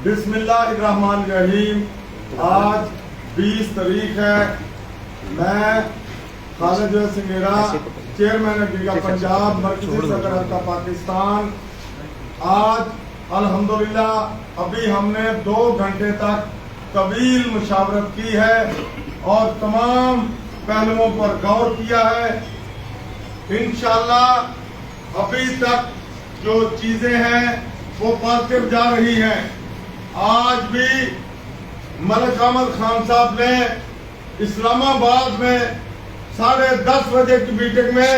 بسم اللہ الرحمن الرحیم. آج 20 تاریخ ہے. میں خالد سنگیرا، چیئرمین گیگا پنجاب، مرکزی صدر حلقہ پاکستان. آج الحمدللہ ابھی ہم نے 2 گھنٹے تک طویل مشاورت کی ہے اور تمام پہلوؤں پر غور کیا ہے. انشاءاللہ ابھی تک جو چیزیں ہیں وہ پازیٹو جا رہی ہیں. آج بھی ملک احمد خان صاحب نے اسلام آباد میں 10:30 بجے کی میٹنگ میں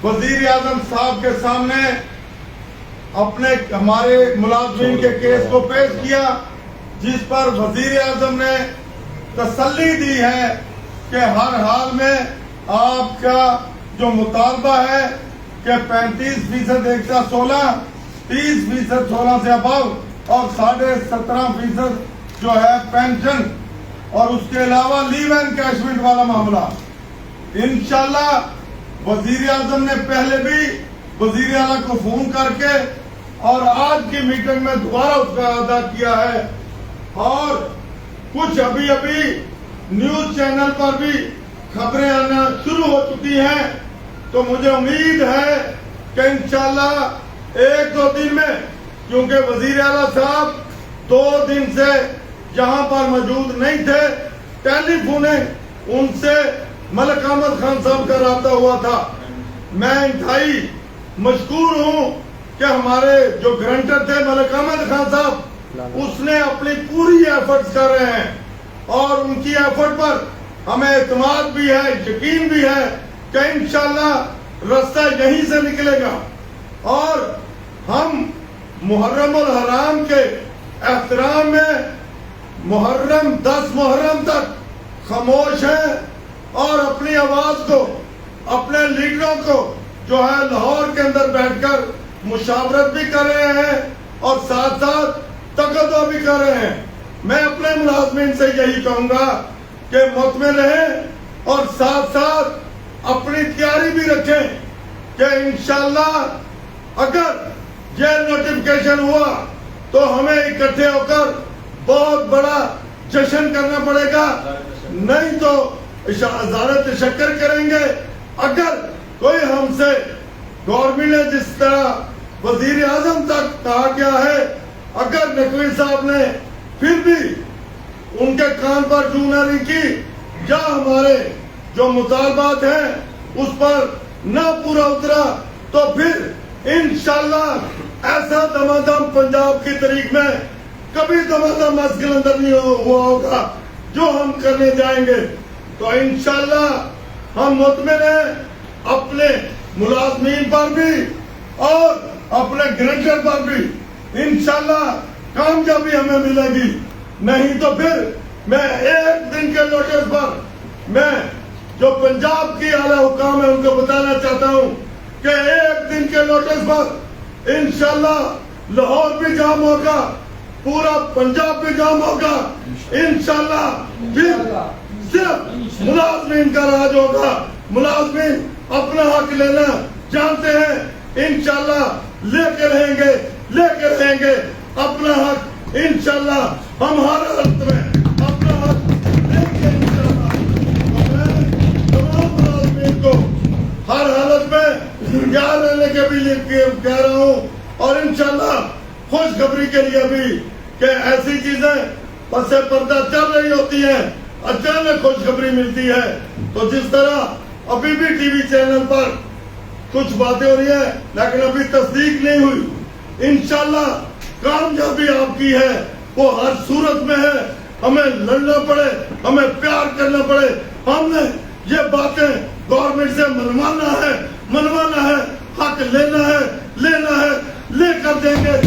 وزیر اعظم صاحب کے سامنے اپنے ہمارے ملازمین کے کیس کو پیش کیا، جس پر وزیر اعظم نے تسلی دی ہے کہ ہر حال میں آپ کا جو مطالبہ ہے کہ 35% 116، 30% 16 سے ابو اور 17.5% جو ہے پینشن، اور اس کے علاوہ لیو اینڈ کیشمنٹ والا معاملہ. انشاءاللہ وزیر اعظم نے پہلے بھی وزیر اعلیٰ کو فون کر کے اور آج کی میٹنگ میں دوبارہ اس کا اعادہ کیا ہے. اور کچھ ابھی نیوز چینل پر بھی خبریں آنا شروع ہو چکی ہیں، تو مجھے امید ہے کہ انشاءاللہ 1-2 دن میں، کیونکہ وزیر اعلیٰ صاحب 2 دن سے یہاں پر موجود نہیں تھے، ٹیلی فوننگ ان سے ملک احمد خان صاحب کا رابطہ ہوا تھا. میں انتہائی مشکور ہوں کہ ہمارے جو گرانٹر تھے ملک احمد خان صاحب، اس نے اپنی پوری ایفرٹس کر رہے ہیں اور ان کی ایفرٹ پر ہمیں اعتماد بھی ہے، یقین بھی ہے کہ انشاءاللہ رستہ یہیں سے نکلے گا. اور ہم محرم الحرام کے احترام میں محرم 10 محرم تک خاموش ہیں اور اپنی آواز کو اپنے لیڈروں کو جو ہے لاہور کے اندر بیٹھ کر مشاورت بھی کر رہے ہیں اور ساتھ ساتھ تقاضا بھی کر رہے ہیں. میں اپنے ملازمین سے یہی کہوں گا کہ مطمئن رہیں اور ساتھ ساتھ اپنی تیاری بھی رکھیں کہ انشاءاللہ اگر یہ نوٹیفکیشن ہوا تو ہمیں اکٹھے ہو کر بہت بڑا جشن کرنا پڑے گا، نہیں تو اظہار تشکر کریں گے. اگر کوئی ہم سے گورنمنٹ نے جس طرح وزیر اعظم تک کہا گیا ہے، اگر نقوی صاحب نے پھر بھی ان کے کان پر چوں نہ کی یا ہمارے جو مطالبات ہیں اس پر نہ پورا اترا، تو پھر انشاءاللہ ایسا دمادم پنجاب کی تاریخ میں کبھی دمادم مسجد اندر نہیں ہوا ہوگا جو ہم کرنے جائیں گے. تو انشاءاللہ ہم مطمئن ہیں اپنے ملازمین پر بھی اور اپنے گرانٹر پر بھی. انشاءاللہ کامیابی ہمیں ملے گی. نہیں تو پھر میں 1 دن کے نوٹس پر میں جو پنجاب کی اعلیٰ حکام ہے ان کو بتانا چاہتا ہوں کہ 1 دن کے نوٹس پر انشاءاللہ لاہور بھی جام ہوگا، پورا پنجاب بھی جام ہوگا. انشاءاللہ پھر صرف ملازمین کا راج ہوگا. ملازمین اپنا حق لینا جانتے ہیں، انشاءاللہ لے کے رہیں گے اپنا حق. انشاءاللہ ہم ہر حالت میں اپنا حق لیں گے. انشاءاللہ میں تمام ملازمین کو ہر حالت میں تیار رہنے کے بھی لیے کہہ رہا ہوں، اور انشاءاللہ خوشخبری کے لیے بھی کہ ایسی چیزیں پس پردہ چل رہی ہوتی ہیں، اچانک خوشخبری ملتی ہے. تو جس طرح ابھی بھی ٹی وی چینل پر کچھ باتیں ہو رہی ہیں لیکن ابھی تصدیق نہیں ہوئی، انشاءاللہ کامیابی آپ کی ہے، وہ ہر صورت میں ہے. ہمیں لڑنا پڑے، ہمیں پیار کرنا پڑے، ہم نے یہ باتیں گورنمنٹ سے منوانا ہے، حق لینا ہے، لے کر دیں گے.